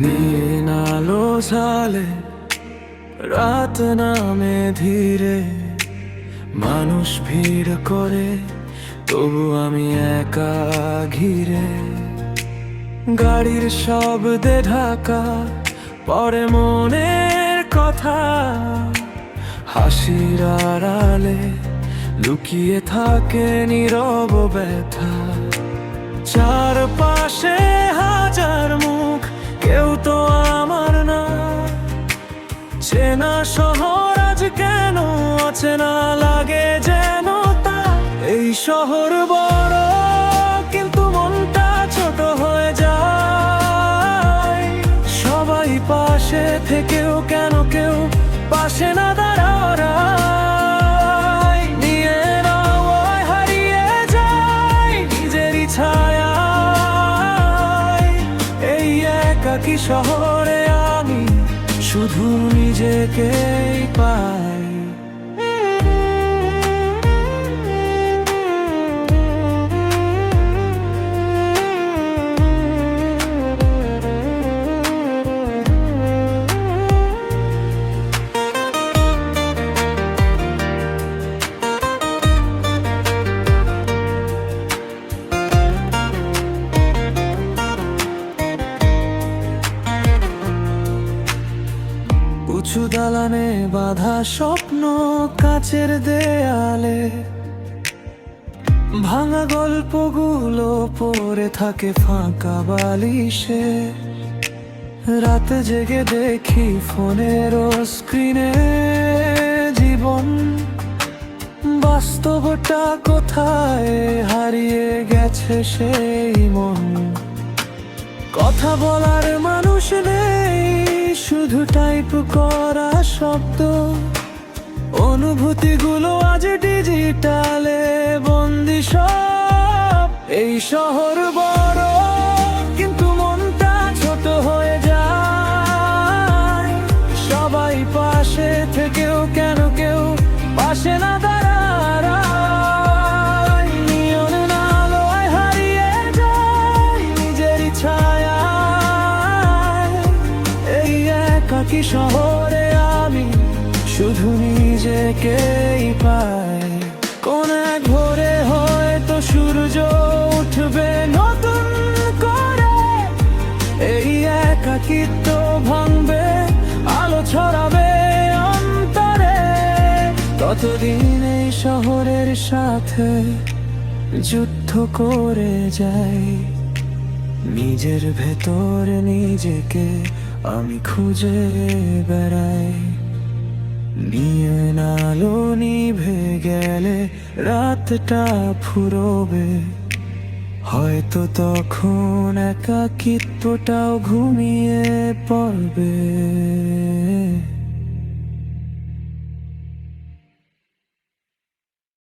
নীল আলো ঝালে রাত নামে ধীরে, মানুষ ভিড় করে তবু আমি একা ঘিরে। গাড়ির শব্দে ঢাকা পরে মনের কথা, হাসির আড়ালে লুকিয়ে থাকে নীরব ব্যথা। চারপাশে হাজার মুখ, কেউ তো আমার না। চেনা শহর আজ কেন অচেনা লাগে যেন তা। এই শহর বড় কিন্তু মনটা ছোট হয়ে যায়। সবাই পাশে থেকেও কেন কেউ পাশে না দাঁড়ায়। নিয়ে নাও হারিয়ে যায় নিজেরই ছায়ায়। এই একাকী শহরে আমি শুধু নিজেকেই পাই। উঁচু দালানে বাঁধা স্বপ্ন কাচের দেয়ালে, ভাঙা গল্পগুলো পড়ে থাকে ফাঁকা বালিশে। রাতে জেগে দেখি ফোনের স্ক্রিনে জীবন, বাস্তবটা কোথায় হারিয়ে গেছে সেই মন। কথা বলার মানুষ নেই, শুধু টাইপ করা শব্দ। অনুভূতিগুলো আজ ডিজিটালে বন্দি সব। এই শহর বড় কিন্তু মনটা ছোট হয়ে যায়। সবাই পাশে থেকেও কেন কেউ পাশে না দাঁড়ায়। নিয়নের আলোয় হারিয়ে যায় নিজেরই ছায়ায়। এই একাকী শহরে আমি শুধু নিজেকেই পাই। কোন এক ভোরে হয়তো সূর্য উঠবে নতুন করে। এই একাকিত্ব ভাঙবে, আলো ছড়াবে অন্তরে। ততদিন এই শহরের সাথে যুদ্ধ করে যাই। নিজের ভেতর নিজেকে আমি খুঁজে বেড়াই। নিয়ে আলো নিভে গেলে রাতটা ফুরোবে, হয়তো তখন একাকিত্বটাও ঘুমিয়ে পড়বে।